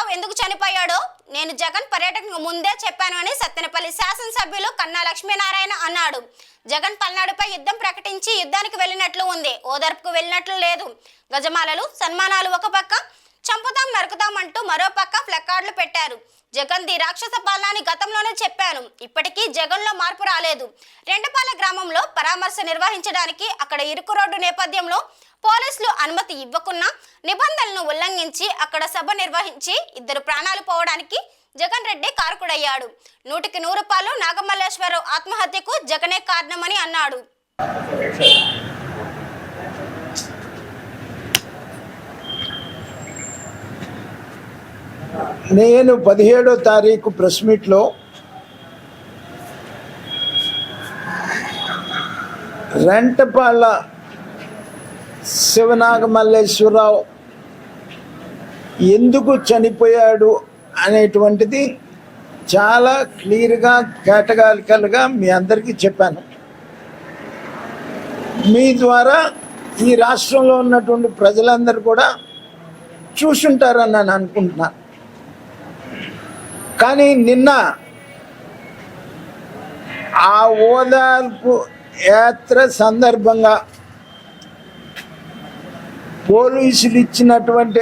రావు ఎందుకు చనిపోయాడో నేను జగన్ పర్యటనకు ముందే చెప్పాను అని సత్తెనపల్లి శాసనసభ్యులు కన్నా లక్ష్మీనారాయణ అన్నాడు. జగన్ పల్నాడుపై యుద్ధం ప్రకటించి యుద్ధానికి వెళ్ళినట్లు ఉంది, ఓదార్పుకు వెళ్ళినట్లు లేదు. గజమాలలు సన్మానాలు ఒక పక్క, చంపుతాం నరుకుతాం అంటూ మరో పక్క ప్లకార్డులు పెట్టారు. జగన్ ది రాక్షస పాలన గతంలోనే చెప్పాను, ఇప్పటికీ జగన్లో మార్పు రాలేదు. రెండపాల గ్రామంలో పరామర్శ నిర్వహించడానికి అక్కడ ఇరుకు రోడ్డు నేపథ్యంలో పోలీసులు అనుమతి ఇవ్వకున్నా నిబంధనలను ఉల్లంఘించి అక్కడ సభ నిర్వహించి 2 ప్రాణాలు పోవడానికి జగన్ రెడ్డి కారకుడయ్యాడు. 100కి 100 పాలు నాగమల్లేశ్వరరావు ఆత్మహత్యకు జగనే కారణమని అన్నాడు. నేను 17వ తారీఖు ప్రెస్ మీట్లో రెంటపాళ్ళ శివనాగమల్లేశ్వరరావు ఎందుకు చనిపోయాడు అనేటువంటిది చాలా క్లియర్గా కేటగారికల్గా మీ అందరికీ చెప్పాను. మీ ద్వారా ఈ రాష్ట్రంలో ఉన్నటువంటి ప్రజలందరూ కూడా చూసుంటారని నేను అనుకుంటున్నాను. కానీ నిన్న ఆ ఓదార్పు యాత్ర సందర్భంగా పోలీసులు ఇచ్చినటువంటి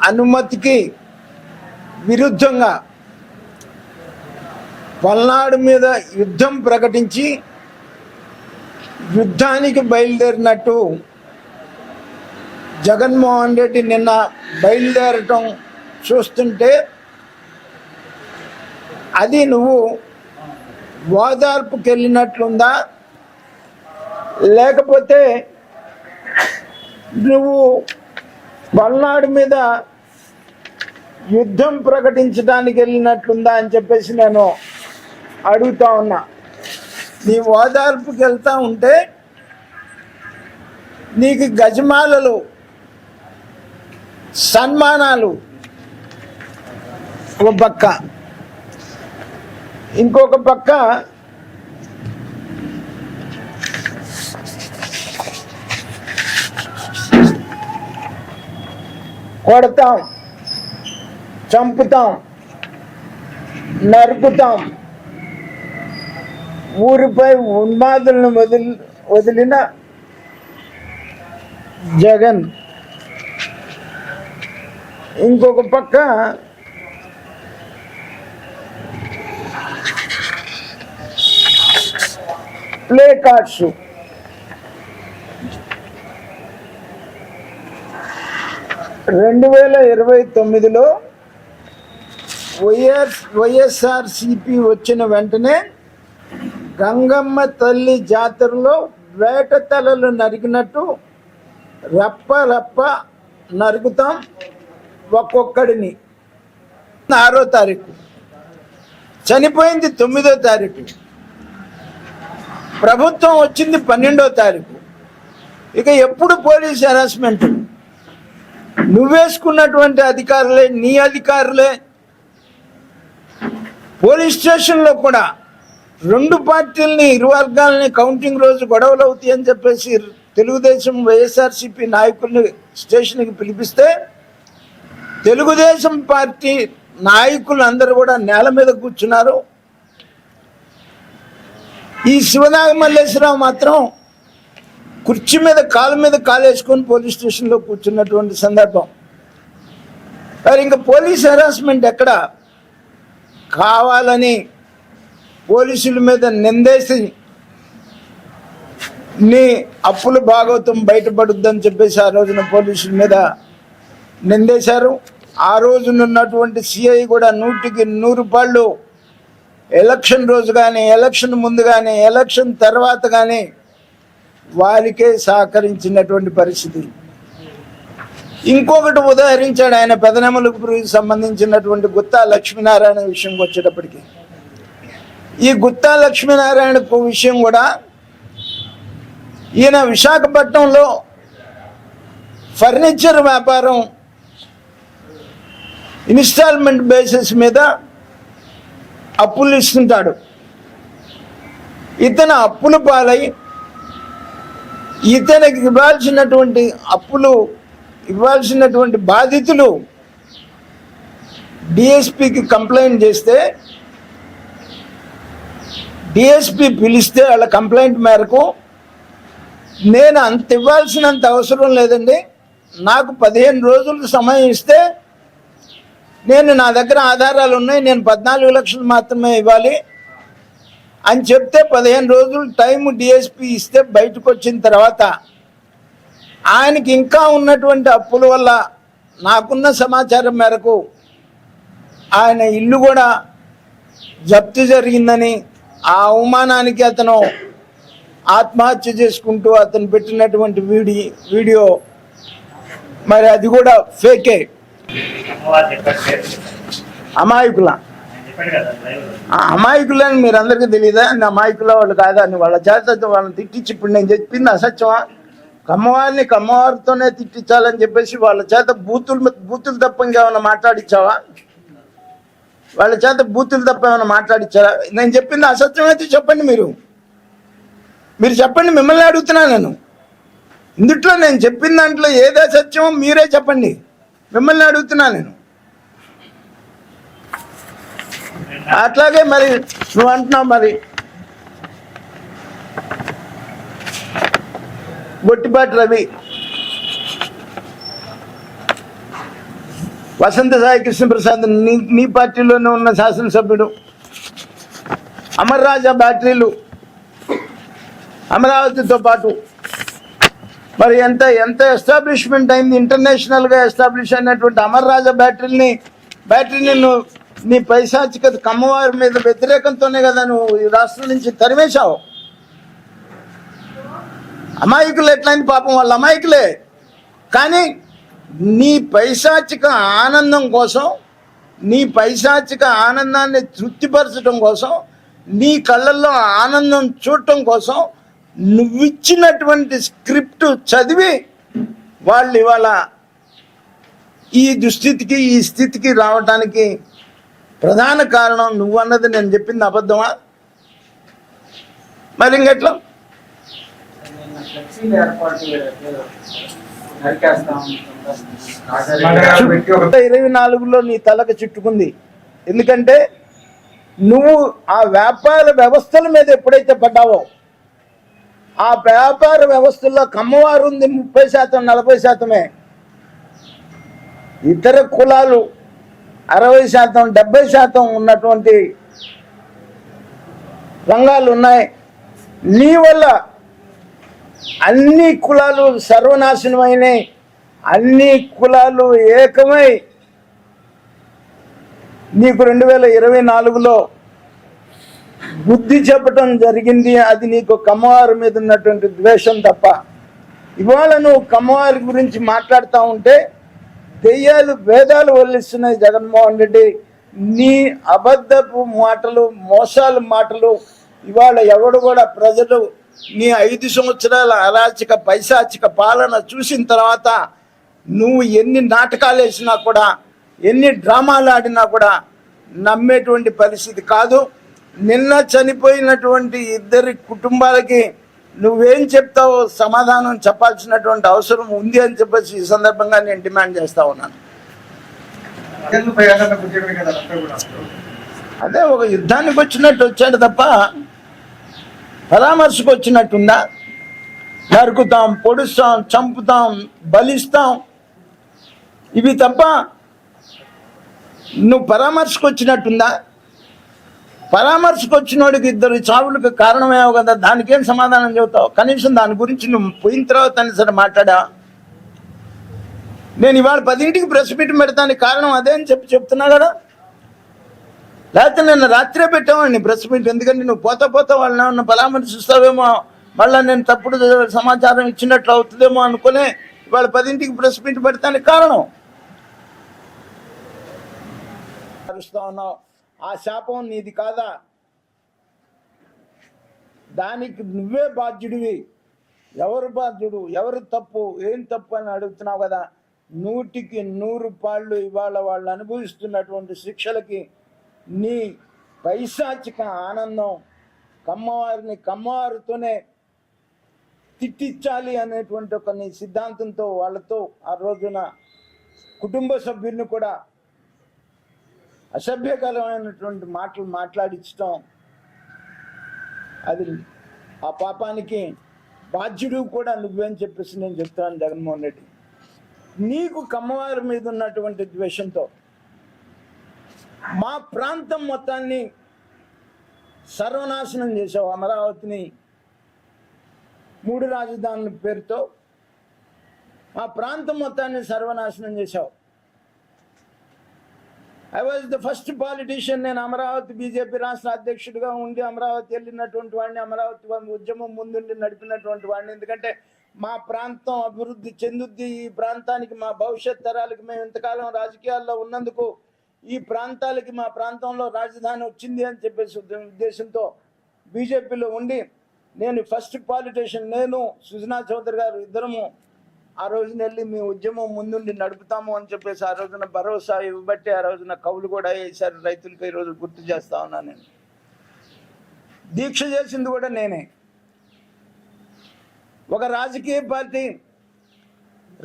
అనుమతికి విరుద్ధంగా పల్నాడు మీద యుద్ధం ప్రకటించి యుద్ధానికి బయలుదేరినట్టు జగన్మోహన్ రెడ్డి నిన్న బయలుదేరటం చూస్తుంటే అది నువ్వు ఓదార్పుకి వెళ్ళినట్లుందా, లేకపోతే నువ్వు పల్నాడు మీద యుద్ధం ప్రకటించడానికి వెళ్ళినట్లుందా అని చెప్పేసి నేను అడుగుతా ఉన్నా. నీ ఓదార్పుకి వెళ్తా ఉంటే నీకు గజమాలలు సన్మానాలు ఒక పక్క, ఇంకొక పక్క కొడతాం, చంపుతాం, నరుకుతాం, ఊరిపై ఉన్మాదులను వదిలిన జగన్. ఇంకొక పక్క ప్లే కార్డ్స్. రెండు 2029లో వైఎస్ఆర్సిపి వచ్చిన వెంటనే గంగమ్మ తల్లి జాతరలో వేట తలలు నరికినట్టు రెప్ప రెప్ప నరుకుతాం ఒక్కొక్కడిని. 6వ తారీఖు చనిపోయింది, 9వ తారీఖు ప్రభుత్వం వచ్చింది, 12వ తారీఖు. ఇక ఎప్పుడు పోలీస్ హెరాస్మెంట్? నువ్వేసుకున్నటువంటి అధికారులే, నీ అధికారులే పోలీస్ స్టేషన్లో కూడా 2 పార్టీలని, 2 వర్గాలని కౌంటింగ్ రోజు గొడవలు అవుతాయి అని చెప్పేసి తెలుగుదేశం వైఎస్ఆర్సిపి నాయకుల్ని స్టేషన్కి పిలిపిస్తే తెలుగుదేశం పార్టీ నాయకులు అందరూ కూడా నేల మీద కూర్చున్నారు. ఈ శివనాగమల్లేశ్వరరావు మాత్రం కుర్చీ మీద కాలు మీద కాలేసుకొని పోలీస్ స్టేషన్లో కూర్చున్నటువంటి సందర్భం. మరి ఇంకా పోలీస్ హెరాస్మెంట్ ఎక్కడ? కావాలని పోలీసుల మీద నిందేసి నీ అప్పుల భాగవతం బయటపడుద్దని చెప్పేసి ఆ రోజున పోలీసుల మీద నిందేశారు. ఆ రోజునున్నటువంటి సిఐ కూడా 100కి 100 పాళ్ళు ఎలక్షన్ రోజు కానీ, ఎలక్షన్ ముందు కానీ, ఎలక్షన్ తర్వాత కానీ వారికే సహకరించినటువంటి పరిస్థితి. ఇంకొకటి ఉదాహరించాడు ఆయన, పెదనెమలపురికి సంబంధించినటువంటి గుత్తా లక్ష్మీనారాయణ విషయంకి వచ్చేటప్పటికి. ఈ గుత్తా లక్ష్మీనారాయణ విషయం కూడా ఈయన విశాఖపట్నంలో ఫర్నిచర్ వ్యాపారం ఇన్స్టాల్మెంట్ బేసిస్ మీద అప్పులు ఇస్తుంటాడు. ఇతను అప్పుల పాలై ఇతనికి ఇవ్వాల్సినటువంటి బాధితులు డిఎస్పికి కంప్లైంట్ చేస్తే డిఎస్పి పిలిస్తే వాళ్ళ కంప్లైంట్ మేరకు నేను అంత ఇవ్వాల్సినంత అవసరం లేదండి, నాకు 15 రోజులు సమయం ఇస్తే నా దగ్గర ఆధారాలు ఉన్నాయి, నేను 14 లక్షలు మాత్రమే ఇవ్వాలి అని చెప్తే 15 రోజులు టైం డిఎస్పి ఇస్తే బయటకు వచ్చిన తర్వాత ఆయనకి ఇంకా ఉన్నటువంటి అప్పుల వల్ల నాకున్న సమాచారం మేరకు ఆయన ఇల్లు కూడా జప్తు జరిగిందని, ఆ అవమానానికి అతను ఆత్మహత్య చేసుకుంటూ అతను పెట్టినటువంటి వీడియో మరి అది కూడా ఫేకే. అమాయకుల అమాయకులని మీరు అందరికీ తెలియదా? అమాయకుల వాళ్ళు కాదా అని వాళ్ళ చేత వాళ్ళని తిట్టించి, ఇప్పుడు నేను చెప్పింది అసత్యమా? కమ్మవారిని కమ్మవారితోనే తిట్టించాలని చెప్పేసి వాళ్ళ చేత బూతులు తప్ప ఇంకేమైనా మాట్లాడించావా? వాళ్ళ చేత బూతులు తప్ప ఏమైనా మాట్లాడించారా? నేను చెప్పింది అసత్యం అయితే చెప్పండి, మీరు చెప్పండి, మిమ్మల్ని అడుగుతున్నాను నేను. ఇందుట్లో నేను చెప్పిన దాంట్లో ఏదే సత్యమో మీరే చెప్పండి, మిమ్మల్ని అడుగుతున్నా నేను. అట్లాగే మరి నువ్వు అంటున్నావు మరి బొట్టిపాటి రవి, వసంత సాయి కృష్ణప్రసాద్ నీ పార్టీలోనే ఉన్న శాసనసభ్యుడు, అమర్ రాజా బ్యాటరీలు అమరావతితో పాటు మరి ఎంత ఎస్టాబ్లిష్మెంట్ అయింది, ఇంటర్నేషనల్గా ఎస్టాబ్లిష్ అయినటువంటి అమర్ రాజా బ్యాటరీని నువ్వు నీ పైశాచిక కమ్మవారి మీద వ్యతిరేకంతోనే కదా నువ్వు ఈ రాష్ట్రం నుంచి తరిమేశావు. అమాయకులు ఎట్లయింది పాపం, వాళ్ళు అమాయకులే. కానీ నీ పైశాచిక ఆనందం కోసం, నీ పైశాచిక ఆనందాన్ని తృప్తిపరచడం కోసం, నీ కళ్ళల్లో ఆనందం చూడటం కోసం నువ్విచ్చినటువంటి స్క్రిప్ట్ చదివి వాళ్ళు ఇవాళ ఈ దుస్థితికి ఈ స్థితికి రావడానికి ప్రధాన కారణం నువ్వు అన్నది నేను చెప్పింది అబద్ధమా? మరి ఇంకెట్లా? 24లో నీ తలకు చుట్టుకుంది. ఎందుకంటే నువ్వు ఆ వ్యాపార వ్యవస్థల మీద ఎప్పుడైతే పడ్డావో, ఆ వ్యాపార వ్యవస్థల్లో కమ్మవారు ఉంది 30%, 40%. ఇతర కులాలు 60%, 70% ఉన్నటువంటి రంగాలు ఉన్నాయి. నీ వల్ల అన్ని కులాలు సర్వనాశనమైనాయి, అన్ని కులాలు ఏకమై నీకు 2024లో బుద్ధి చెప్పటం జరిగింది. అది నీకు కమ్మవారి మీద ఉన్నటువంటి ద్వేషం తప్ప. ఇవాళ నువ్వు కమ్మవారి గురించి మాట్లాడుతూ ఉంటే దెయ్యాలు వేదాలు వల్లిస్తున్నాయి జగన్మోహన్ రెడ్డి. నీ అబద్ధపు మాటలు, మోసాలు మాటలు ఇవాళ ఎవడు కూడా ప్రజలు నీ 5 సంవత్సరాల అరాచక పైశాచిక పాలన చూసిన తర్వాత నువ్వు ఎన్ని నాటకాలు వేసినా కూడా, ఎన్ని డ్రామాలు ఆడినా కూడా నమ్మేటువంటి పరిస్థితి కాదు. నిన్న చనిపోయినటువంటి 2 కుటుంబాలకి నువ్వేం చెప్తావో సమాధానం చెప్పాల్సినటువంటి అవసరం ఉంది అని చెప్పేసి ఈ సందర్భంగా నేను డిమాండ్ చేస్తా ఉన్నాను. అదే ఒక యుద్ధానికి వచ్చినట్టు వచ్చాడు తప్ప పరామర్శకు వచ్చినట్టుందా? నరుకుతాం, పొడుస్తాం, చంపుతాం, బలిస్తాం, ఇవి తప్ప నువ్వు పరామర్శకు వచ్చినట్టుందా? పరామర్శకు వచ్చినోడికి 2 చావులకు కారణమేమో కదా, దానికేం సమాధానం చెబుతావు? కనీసం దాని గురించి నువ్వు పోయిన తర్వాత అని సరే మాట్లాడా? నేను ఇవాళ 10ంటికి ప్రెస్ మీట్ పెడతానికి కారణం అదే అని చెప్తున్నా కదా. లేకపోతే నిన్న రాత్రే పెట్టామండి ప్రెస్ మీట్. ఎందుకంటే నువ్వు పోతా వాళ్ళని ఏమన్నా పరామర్శిస్తావేమో, మళ్ళీ నేను తప్పుడు సమాచారం ఇచ్చినట్లు అవుతుందేమో అనుకునే ఇవాళ 10ంటికి ప్రెస్ మీట్ పెడతానికి కారణం. అరుస్తా ఉన్నావు, ఆ శాపం నీది కాదా? దానికి నువ్వే బాధ్యుడివి. ఎవరు బాధ్యుడు, ఎవరు తప్పు, ఏం తప్పు అని అడుగుతున్నావు కదా. 100కి 100 పాళ్ళు ఇవాళ వాళ్ళు అనుభవిస్తున్నటువంటి శిక్షలకి నీ పైశాచిక ఆనందం, కమ్మవారిని కమ్మవారితోనే తిట్టించాలి అనేటువంటి ఒక నీ సిద్ధాంతంతో వాళ్ళతో ఆ రోజున కుటుంబ సభ్యుల్ని కూడా అసభ్యకరమైనటువంటి మాటలు మాట్లాడించడం, అది ఆ పాపానికి బాధ్యుడు కూడా నువ్వేని చెప్పేసి నేను చెప్తాను. జగన్మోహన్ రెడ్డి, నీకు కమ్మవారి మీద ఉన్నటువంటి ద్వేషంతో మా ప్రాంతం మొత్తాన్ని సర్వనాశనం చేసావు. అమరావతిని 3 రాజధానుల పేరుతో మా ప్రాంతం మొత్తాన్ని సర్వనాశనం చేశావు. I was the first politician. నేను అమరావతి బీజేపీ రాష్ట్ర అధ్యక్షుడిగా ఉండి అమరావతి వెళ్ళినటువంటి వాడిని, అమరావతి ఉద్యమం ముందుండి నడిపినటువంటి వాడిని. ఎందుకంటే మా ప్రాంతం అభివృద్ధి చెందుద్ది, ఈ ప్రాంతానికి మా భవిష్యత్ తరాలకి మేము ఇంతకాలం రాజకీయాల్లో ఉన్నందుకు ఈ ప్రాంతాలకి మా ప్రాంతంలో రాజధాని వచ్చింది అని చెప్పేసి ఉద్దేశంతో బీజేపీలో ఉండి నేను ఫస్ట్ పాలిటీషియన్, నేను సుజనా చౌదరి గారు ఇద్దరము ఆ రోజున వెళ్ళి మీ ఉద్యమం ముందుండి నడుపుతాము అని చెప్పేసి ఆ రోజున భరోసా ఇవ్వబట్టి ఆ రోజున కవులు కూడా వేశారు రైతులకి. ఈరోజు గుర్తు చేస్తా ఉన్నాను. నేను దీక్ష చేసింది కూడా నేనే. ఒక రాజకీయ పార్టీ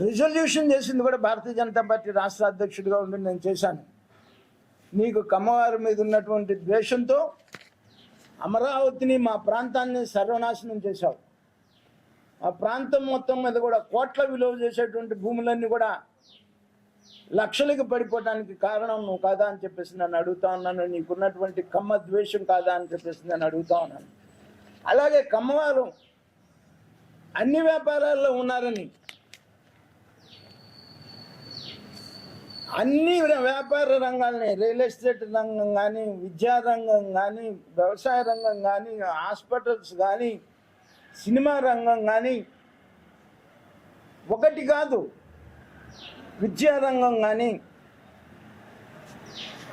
రిజల్యూషన్ చేసింది కూడా భారతీయ జనతా పార్టీ రాష్ట్ర అధ్యక్షుడిగా ఉండి నేను చేశాను. నీకు కమ్మవారి మీద ఉన్నటువంటి ద్వేషంతో అమరావతిని, మా ప్రాంతాన్ని సర్వనాశనం చేశావు. ఆ ప్రాంతం మొత్తం మీద కూడా కోట్ల విలువ చేసేటువంటి భూములన్నీ కూడా లక్షలకు పడిపోవడానికి కారణం నువ్వు కాదా అని చెప్పేసి నన్ను అడుగుతా ఉన్నాను. నీకున్నటువంటి కమ్మ ద్వేషం కాదా అని చెప్పేసి నేను అడుగుతా ఉన్నాను. అలాగే కమ్మవారు అన్ని వ్యాపారాల్లో ఉన్నారని, అన్ని వ్యాపార రంగాల్ని, రియల్ ఎస్టేట్ రంగం కానీ, విద్యారంగం కానీ, వ్యవసాయ రంగం కానీ, హాస్పిటల్స్ కానీ, సినిమా రంగం కానీ, ఒకటి కాదు విద్యారంగం కానీ,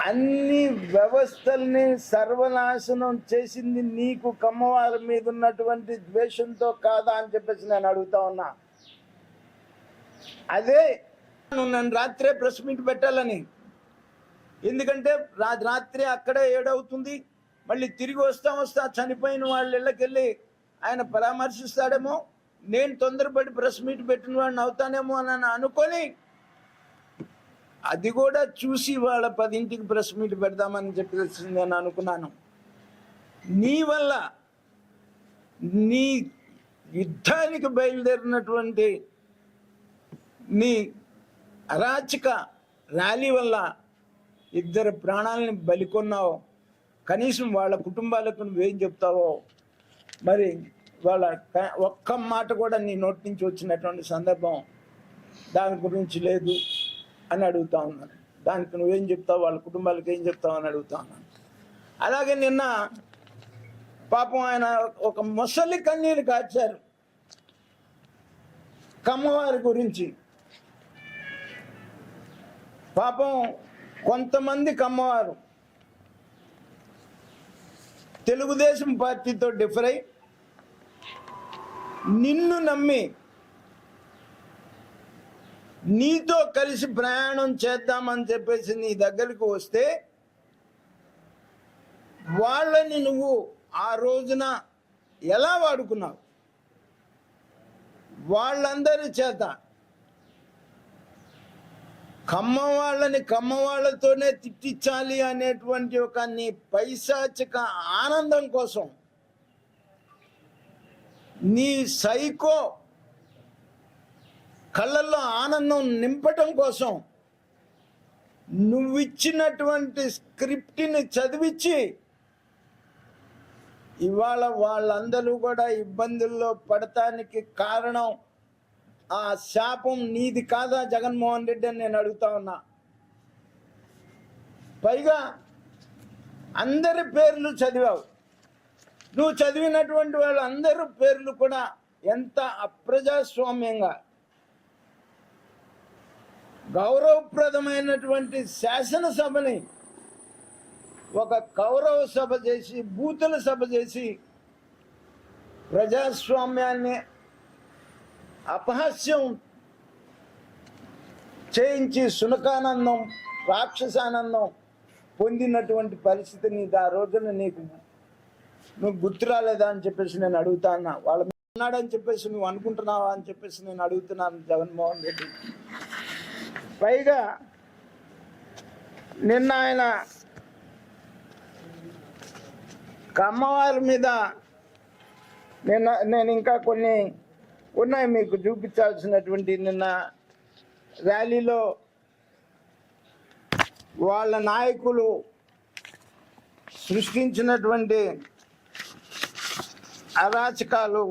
అన్ని వ్యవస్థల్ని సర్వనాశనం చేసింది నీకు కమ్మవారి మీద ఉన్నటువంటి ద్వేషంతో కాదా అని చెప్పేసి నేను అడుగుతా ఉన్నా. అదే నన్ను రాత్రే ప్రెస్ మీట్ పెట్టాలని, ఎందుకంటే రాత్రి అక్కడే 7 అవుతుంది, మళ్ళీ తిరిగి వస్తా చనిపోయిన వాళ్ళ ఇళ్ళకెళ్ళి ఆయన పరామర్శిస్తాడేమో, నేను తొందరపడి ప్రెస్ మీట్ పెట్టిన వాడిని అవుతానేమో అని అనుకొని అది కూడా చూసి వాళ్ళ 10ంటికి ప్రెస్ మీట్ పెడదామని చెప్పేసి నేను అనుకున్నాను. నీ వల్ల, నీ యుద్ధానికి బయలుదేరినటువంటి నీ అరాచక ర్యాలీ వల్ల 2 ప్రాణాలని బలికొన్నావు. కనీసం వాళ్ళ కుటుంబాలకు నువ్వేం చెప్తావో మరి వాళ్ళ ఒక్క మాట కూడా నీ నోటి నుంచి వచ్చినటువంటి సందర్భం దాని గురించి లేదు అని అడుగుతా ఉన్నాను. దానికి నువ్వేం చెప్తావు, వాళ్ళ కుటుంబాలకు ఏం చెప్తావు అని అడుగుతా ఉన్నాను. అలాగే నిన్న పాపం ఆయన ఒక మొసలి కన్నీరు కార్చారు కమ్మవారి గురించి. పాపం కొంతమంది కమ్మవారు తెలుగుదేశం పార్టీతో డిఫర్ అయి నిన్ను నమ్మి నీతో కలిసి ప్రయాణం చేద్దామని చెప్పేసి నీ దగ్గరికి వస్తే వాళ్ళని నువ్వు ఆ రోజున ఎలా వాడుకున్నావు? వాళ్ళందరి చేత కమ్మవాళ్ళని కమ్మవాళ్లతోనే తిట్టించాలి అనేటువంటి ఒక నీ పైశాచిక ఆనందం కోసం, నీ సైకో కళ్ళల్లో ఆనందం నింపటం కోసం నువ్విచ్చినటువంటి స్క్రిప్ట్ని చదివించి ఇవాళ వాళ్ళందరూ కూడా ఇబ్బందుల్లో పడటానికి కారణం ఆ శాపం నీది కాదా జగన్మోహన్ రెడ్డి అని నేను అడుగుతా ఉన్నా. పైగా అందరి పేర్లు చదివావు. నువ్వు చదివినటువంటి వాళ్ళందరూ పేర్లు కూడా ఎంత అప్రజాస్వామ్యంగా, గౌరవప్రదమైనటువంటి శాసనసభని ఒక కౌరవ సభ చేసి, బూతుల సభ చేసి ప్రజాస్వామ్యాన్ని అపహాస్యం చేయించి సునకానందం, రాక్షసానందం పొందినటువంటి పరిస్థితి నీకు ఆ రోజున నువ్వు గుర్తు రాలేదా అని చెప్పేసి నేను అడుగుతాను. వాళ్ళ మీద ఉన్నాడని చెప్పేసి నువ్వు అనుకుంటున్నావా అని చెప్పేసి నేను అడుగుతున్నాను జగన్మోహన్ రెడ్డి. పైగా నిన్న ఆయన కమ్మవారి మీద నేను ఇంకా కొన్ని ఉన్నాయి మీకు చూపించాల్సినటువంటి. నిన్న ర్యాలీలో వాళ్ళ నాయకులు సృష్టించినటువంటి అరాచకాలు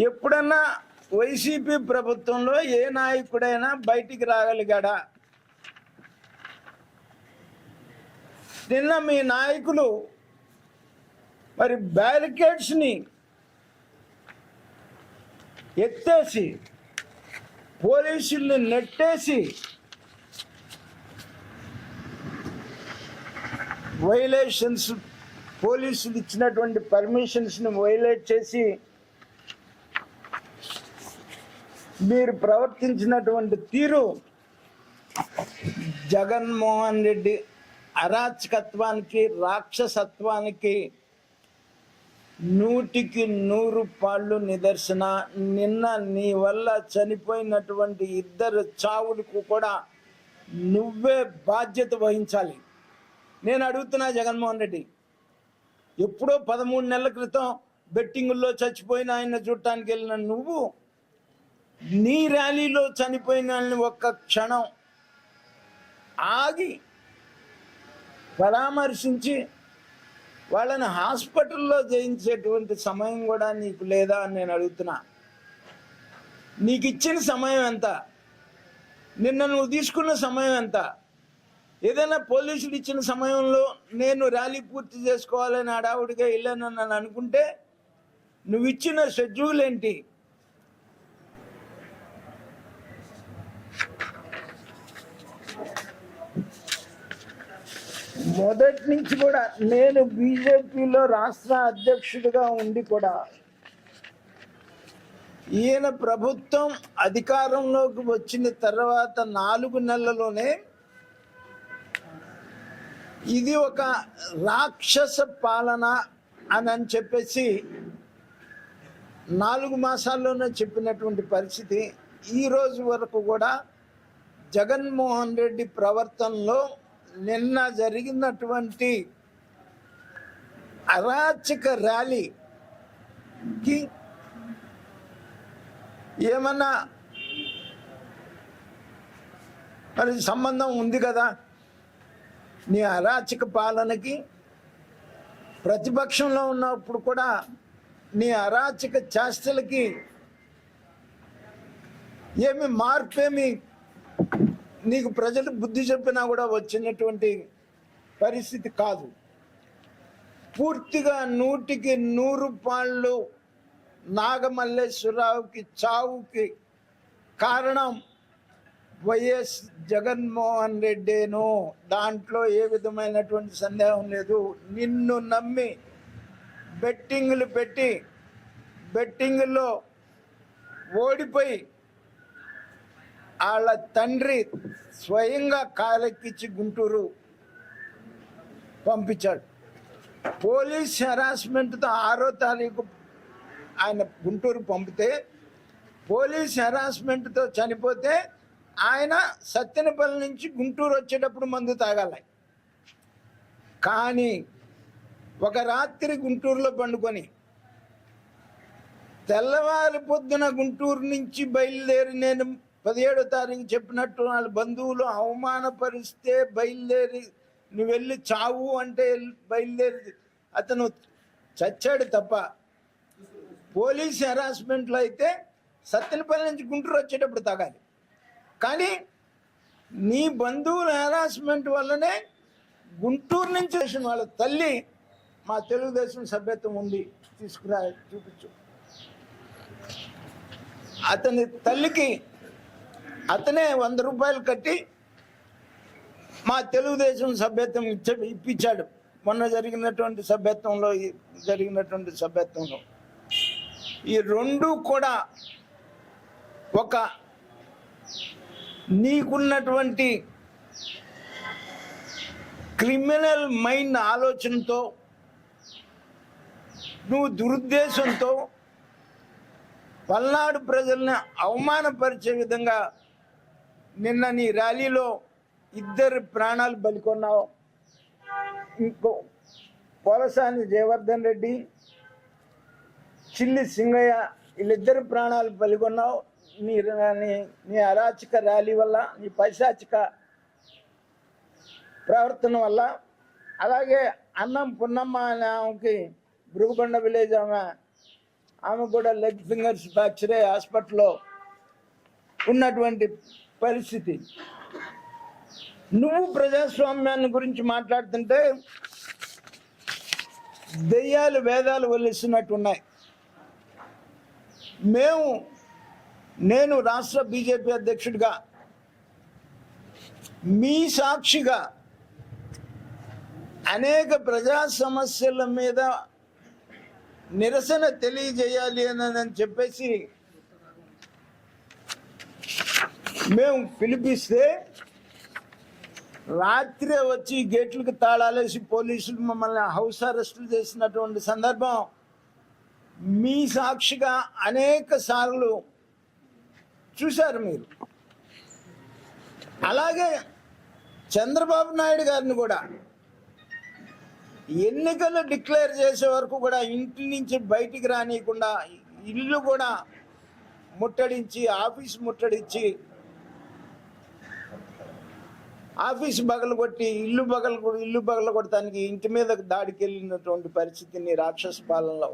ఎప్పుడన్నా వైసీపీ ప్రభుత్వంలో ఏ నాయకుడైనా బయటికి రాగలిగాడా? నిన్న మీ నాయకులు మరి బ్యారికేడ్స్ని ఎత్తేసి పోలీసుల్ని నెట్టేసి వైలేషన్స్, పోలీసులు ఇచ్చినటువంటి పర్మిషన్స్ని వైలేట్ చేసి మీరు ప్రవర్తించినటువంటి తీరు జగన్మోహన్ రెడ్డి అరాచకత్వానికి, రాక్షసత్వానికి 100కి 100 నిదర్శన. నిన్న నీ వల్ల చనిపోయినటువంటి 2 చావులకు కూడా నువ్వే బాధ్యత వహించాలి. నేను అడుగుతున్నా జగన్మోహన్ రెడ్డి, ఎప్పుడో 13 నెలల క్రితం బెట్టింగుల్లో చచ్చిపోయిన ఆయన చూడటానికి వెళ్ళిన నువ్వు నీ ర్యాలీలో చనిపోయిన ఒక్క క్షణం ఆగి పరామర్శించి వాళ్ళని హాస్పిటల్లో చేయించేటువంటి సమయం కూడా నీకు లేదా అని నేను అడుగుతున్నా. నీకు ఇచ్చిన సమయం ఎంత? నిన్న నువ్వు తీసుకున్న సమయం ఎంత? ఏదైనా పోలీసులు ఇచ్చిన సమయంలో నేను ర్యాలీ పూర్తి చేసుకోవాలని హడావుడిగా వెళ్ళానని నన్ను అనుకుంటే నువ్వు ఇచ్చిన షెడ్యూల్ ఏంటి? మొదటి నుంచి కూడా నేను బీజేపీలో రాష్ట్ర అధ్యక్షుడిగా ఉండి కూడా ఈయన ప్రభుత్వం అధికారంలోకి వచ్చిన తర్వాత 4 నెలల్లోనే ఇది ఒక రాక్షస పాలన అని చెప్పేసి 4 మాసాల్లోనే చెప్పినటువంటి పరిస్థితి. ఈ రోజు వరకు కూడా జగన్మోహన్ రెడ్డి ప్రవర్తనలో నిన్న జరిగినటువంటి అరాచక ర్యాలీకి ఏమన్నా మరి సంబంధం ఉంది కదా? నీ అరాచక పాలనకి ప్రతిపక్షంలో ఉన్నప్పుడు కూడా నీ అరాచక చేష్టలకి ఏమి మార్పేమి నీకు ప్రజలు బుద్ధి చెప్పినా కూడా వచ్చినటువంటి పరిస్థితి కాదు. పూర్తిగా 100కి 100 నాగమల్లేశ్వరరావుకి చావుకి కారణం వైఎస్ జగన్మోహన్ రెడ్డేనో, దాంట్లో ఏ విధమైనటువంటి సందేహం లేదు. నిన్ను నమ్మి బెట్టింగులు పెట్టి బెట్టింగుల్లో ఓడిపోయి వాళ్ళ తండ్రి స్వయంగా కారెక్కించి గుంటూరు పంపించాడు. పోలీస్ హెరాస్మెంట్తో 6వ తారీఖు ఆయన గుంటూరు పంపితే, పోలీస్ హెరాస్మెంట్తో చనిపోతే ఆయన సత్తెనపల్లి నుంచి గుంటూరు వచ్చేటప్పుడు మందు తాగాలి. కానీ ఒక రాత్రి గుంటూరులో పండుకొని తెల్లవారి పొద్దున గుంటూరు నుంచి బయలుదేరి నేను 17వ తారీఖు చెప్పినట్టు వాళ్ళ బంధువులు అవమానపరిస్తే బయలుదేరి నువ్వు వెళ్ళి చావు అంటే బయలుదేరి అతను చచ్చాడు తప్ప, పోలీస్ హెరాస్మెంట్లో అయితే సత్తెనపల్లి నుంచి గుంటూరు వచ్చేటప్పుడు తాగాలి. కానీ నీ బంధువుల హెరాస్మెంట్ వల్లనే గుంటూరు నుంచి వాళ్ళ తల్లి మా తెలుగుదేశం సభ్యత్వం ఉంది తీసుకురా చూపించు. అతని తల్లికి అతనే 100 రూపాయలు కట్టి మా తెలుగుదేశం సభ్యత్వం ఇప్పించాడు. మొన్న జరిగినటువంటి సభ్యత్వంలో ఈ 2 కూడా ఒక నీకున్నటువంటి క్రిమినల్ మైండ్ ఆలోచనతో, నువ్వు దురుద్దేశంతో పల్నాడు ప్రజల్ని అవమానపరిచే విధంగా నిన్న నీ ర్యాలీలో 2 ప్రాణాలు బలికొన్నావు. ఇంకో పోలసాని జయవర్ధన్ రెడ్డి, చిల్లి సింగయ్య, వీళ్ళిద్దరు ప్రాణాలు బలికొన్నావు నీ అరాచక ర్యాలీ వల్ల, నీ పైశాచిక ప్రవర్తన వల్ల. అలాగే అన్నం పున్నమ్మ అనే ఆమెకి భృగుబండ విలేజ్ ఆమె కూడా లెగ్ ఫింగర్స్ ఫ్రాక్చర్ అయ్యి హాస్పిటల్లో ఉన్నటువంటి పరిస్థితి. నువ్వు ప్రజాస్వామ్యాన్ని గురించి మాట్లాడుతుంటే దెయ్యాలు వేదాలు వల్లిస్తున్నట్టున్నాయి. నేను రాష్ట్ర బీజేపీ అధ్యక్షుడిగా మీ సాక్షిగా అనేక ప్రజా సమస్యల మీద నిరసన తెలియజేయాలి అని చెప్పేసి మేము పిలిపిస్తే రాత్రి వచ్చి గేట్లకు తాళాలేసి పోలీసులు మమ్మల్ని హౌస్ అరెస్టులు చేసినటువంటి సందర్భం మీ సాక్షిగా అనేక సార్లు చూశారు మీరు. అలాగే చంద్రబాబు నాయుడు గారిని కూడా ఎన్నికలు డిక్లేర్ చేసే వరకు కూడా ఇంటి నుంచి బయటికి రానియకుండా ఇల్లు కూడా ముట్టడించి, ఆఫీస్ ముట్టడించి, ఆఫీస్ బగలగొట్టి ఇల్లు బగలగొట్టడానికి ఇంటి మీద దాడికి వెళ్ళినటువంటి పరిస్థితిని రాక్షస పాలనలో.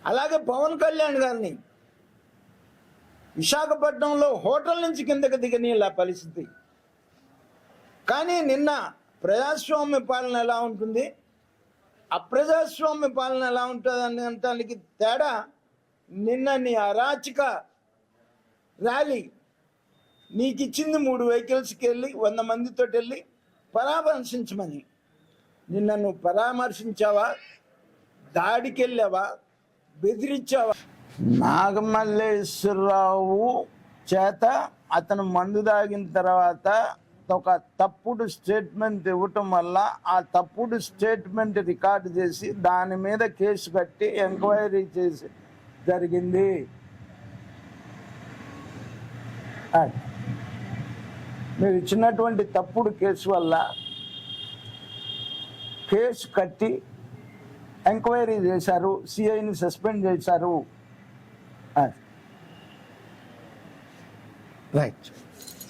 అలాగే పవన్ కళ్యాణ్ గారిని విశాఖపట్నంలో హోటల్ నుంచి కిందకి దిగనీళ్ళ పరిస్థితి. కానీ నిన్న ప్రజాస్వామ్య పాలన ఎలా ఉంటుంది, అప్రజాస్వామ్య పాలన ఎలా ఉంటుంది అనడానికి తేడా నిన్న నీ అరాచక ర్యాలీ. నీకు ఇచ్చింది 3 వెహికల్స్కి వెళ్ళి 100 మందితో వెళ్ళి పరామర్శించమని. నిన్న నువ్వు పరామర్శించావా, దాడికి వెళ్ళావా, బెదిరించావా? నాగమల్లేశ్వరరావు చేత అతను మందు తాగిన తర్వాత ఒక తప్పుడు స్టేట్మెంట్ ఇవ్వటం వల్ల ఆ తప్పుడు స్టేట్మెంట్ రికార్డు చేసి దాని మీద కేసు కట్టి ఎంక్వైరీ చేసి జరిగింది. మీరు ఇచ్చినటువంటి తప్పుడు కేసు వల్ల కేసు కట్టి ఎంక్వైరీ చేశారు, సిఐని సస్పెండ్ చేశారు. రైట్.